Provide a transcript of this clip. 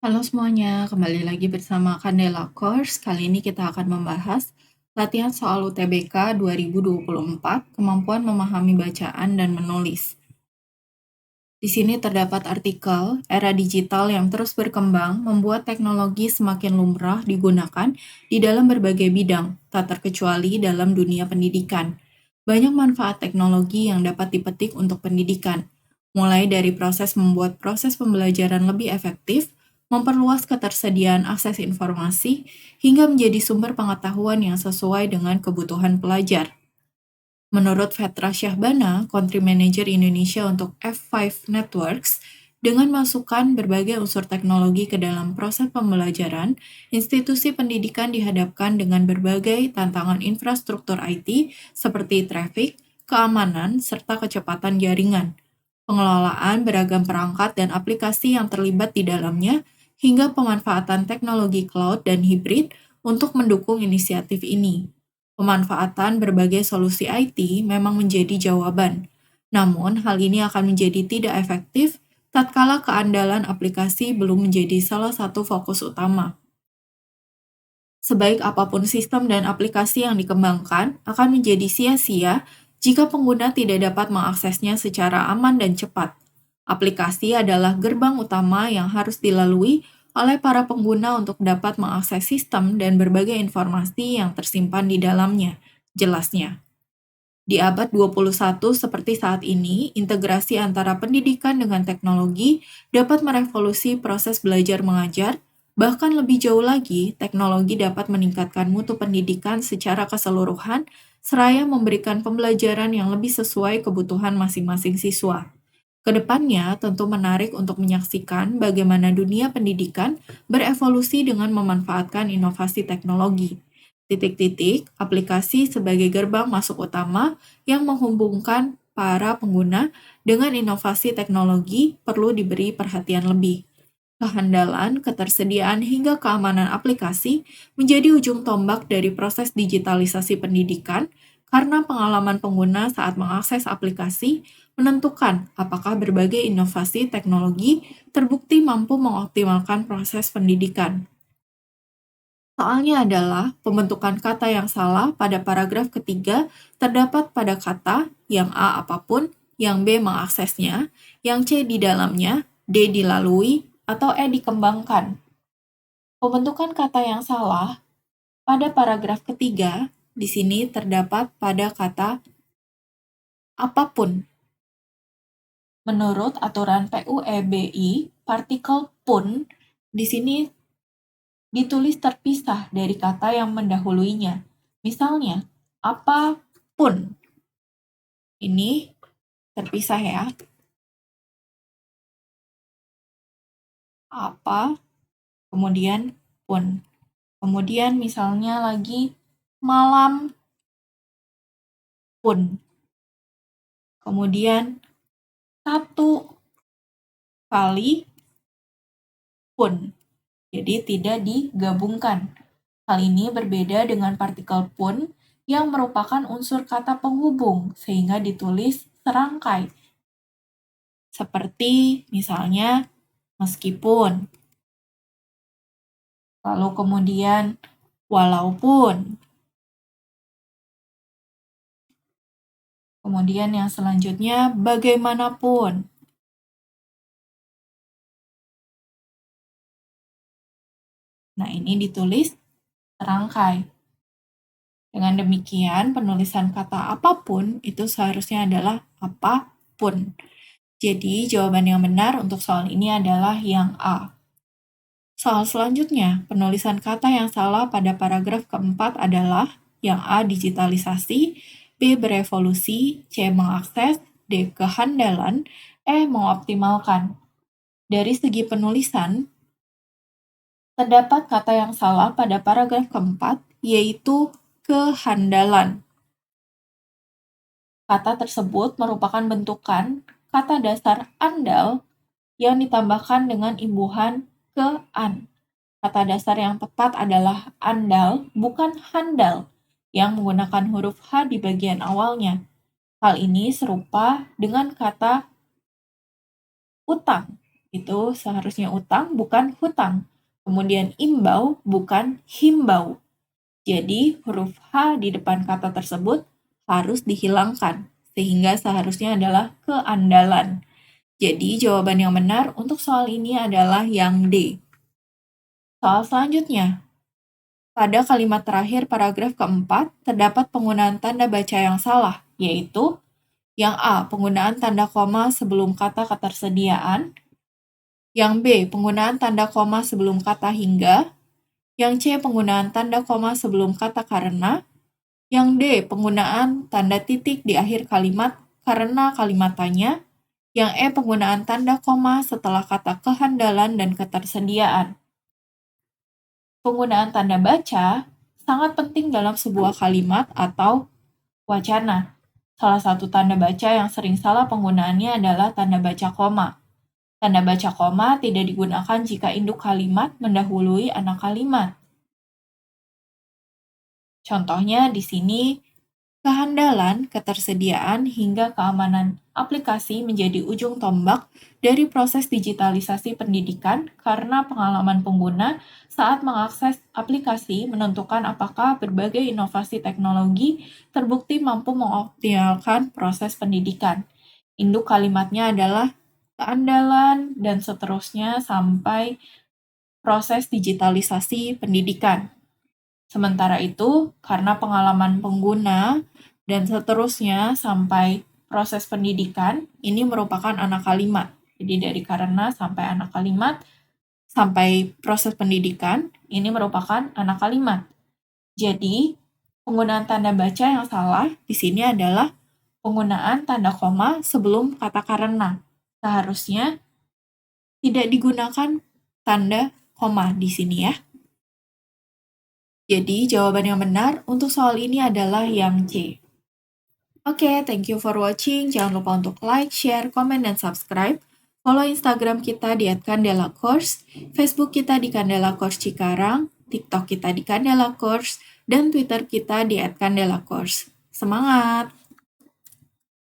Halo semuanya, kembali lagi bersama Candela Course. Kali ini kita akan membahas latihan soal UTBK 2024, kemampuan memahami bacaan dan menulis. Di sini terdapat artikel, era digital yang terus berkembang membuat teknologi semakin lumrah digunakan di dalam berbagai bidang, tak terkecuali dalam dunia pendidikan. Banyak manfaat teknologi yang dapat dipetik untuk pendidikan, mulai dari proses membuat proses pembelajaran lebih efektif, memperluas ketersediaan akses informasi, hingga menjadi sumber pengetahuan yang sesuai dengan kebutuhan pelajar. Menurut Vetra Syahbana, Country Manager Indonesia untuk F5 Networks, dengan masukkan berbagai unsur teknologi ke dalam proses pembelajaran, institusi pendidikan dihadapkan dengan berbagai tantangan infrastruktur IT seperti traffic, keamanan, serta kecepatan jaringan, pengelolaan beragam perangkat dan aplikasi yang terlibat di dalamnya, hingga pemanfaatan teknologi cloud dan hibrid untuk mendukung inisiatif ini. Pemanfaatan berbagai solusi IT memang menjadi jawaban, namun hal ini akan menjadi tidak efektif tatkala keandalan aplikasi belum menjadi salah satu fokus utama. Sebaik apapun sistem dan aplikasi yang dikembangkan, akan menjadi sia-sia jika pengguna tidak dapat mengaksesnya secara aman dan cepat. Aplikasi adalah gerbang utama yang harus dilalui oleh para pengguna untuk dapat mengakses sistem dan berbagai informasi yang tersimpan di dalamnya. Jelasnya, di abad 21 seperti saat ini, integrasi antara pendidikan dengan teknologi dapat merevolusi proses belajar mengajar. Bahkan lebih jauh lagi, teknologi dapat meningkatkan mutu pendidikan secara keseluruhan, seraya memberikan pembelajaran yang lebih sesuai kebutuhan masing-masing siswa. Kedepannya tentu menarik untuk menyaksikan bagaimana dunia pendidikan berevolusi dengan memanfaatkan inovasi teknologi. Titik-titik, aplikasi sebagai gerbang masuk utama yang menghubungkan para pengguna dengan inovasi teknologi perlu diberi perhatian lebih. Kehandalan, ketersediaan, hingga keamanan aplikasi menjadi ujung tombak dari proses digitalisasi pendidikan karena pengalaman pengguna saat mengakses aplikasi menentukan apakah berbagai inovasi teknologi terbukti mampu mengoptimalkan proses pendidikan. Soalnya adalah pembentukan kata yang salah pada paragraf ketiga terdapat pada kata yang A apapun, yang B mengaksesnya, yang C di dalamnya, D dilalui, atau E dikembangkan. Pembentukan kata yang salah pada paragraf ketiga di sini terdapat pada kata apapun. Menurut aturan PUEBI, partikel pun di sini ditulis terpisah dari kata yang mendahuluinya. Misalnya, apapun. Ini terpisah ya. Apa, kemudian pun. Kemudian misalnya lagi malam pun. Kemudian satu kali pun. Jadi tidak digabungkan. Hal ini berbeda dengan partikel pun yang merupakan unsur kata penghubung sehingga ditulis serangkai. Seperti misalnya meskipun. Lalu kemudian walaupun. Kemudian yang selanjutnya bagaimanapun. Nah, ini ditulis serangkai. Dengan demikian, penulisan kata apapun itu seharusnya adalah apapun. Jadi, jawaban yang benar untuk soal ini adalah yang A. Soal selanjutnya, penulisan kata yang salah pada paragraf keempat adalah yang A digitalisasi, B berevolusi, C mengakses, D kehandalan, E mengoptimalkan. Dari segi penulisan, terdapat kata yang salah pada paragraf keempat, yaitu kehandalan. Kata tersebut merupakan bentukan kata dasar andal yang ditambahkan dengan imbuhan ke-an. Kata dasar yang tepat adalah andal, bukan handal, yang menggunakan huruf H di bagian awalnya. Hal ini serupa dengan kata utang. itu seharusnya utang bukan hutang. Kemudian imbau bukan himbau. Jadi huruf H di depan kata tersebut harus dihilangkan, sehingga seharusnya adalah keandalan. Jadi jawaban yang benar untuk soal ini adalah yang D. Soal selanjutnya, pada kalimat terakhir paragraf keempat, terdapat penggunaan tanda baca yang salah, yaitu yang A, penggunaan tanda koma sebelum kata ketersediaan, yang B, penggunaan tanda koma sebelum kata hingga, yang C, penggunaan tanda koma sebelum kata karena, yang D, penggunaan tanda titik di akhir kalimat karena kalimat tanya, yang E, penggunaan tanda koma setelah kata kehandalan dan ketersediaan. Penggunaan tanda baca sangat penting dalam sebuah kalimat atau wacana. Salah satu tanda baca yang sering salah penggunaannya adalah tanda baca koma. Tanda baca koma tidak digunakan jika induk kalimat mendahului anak kalimat. Contohnya di sini, kehandalan, ketersediaan, hingga keamanan aplikasi menjadi ujung tombak dari proses digitalisasi pendidikan karena pengalaman pengguna saat mengakses aplikasi menentukan apakah berbagai inovasi teknologi terbukti mampu mengoptimalkan proses pendidikan. Induk kalimatnya adalah keandalan dan seterusnya sampai proses digitalisasi pendidikan. Sementara itu, karena pengalaman pengguna dan seterusnya sampai proses pendidikan, ini merupakan anak kalimat. Jadi dari karena sampai anak kalimat, sampai proses pendidikan, ini merupakan anak kalimat. Jadi, penggunaan tanda baca yang salah di sini adalah penggunaan tanda koma sebelum kata karena. Seharusnya tidak digunakan tanda koma di sini ya. Jadi, jawaban yang benar untuk soal ini adalah yang C. Oke, thank you for watching. Jangan lupa untuk like, share, komen, dan subscribe. Follow Instagram kita di @candelacourse, Facebook kita di Candela Course Cikarang, TikTok kita di Candela Course, dan Twitter kita di @candelacourse. Semangat!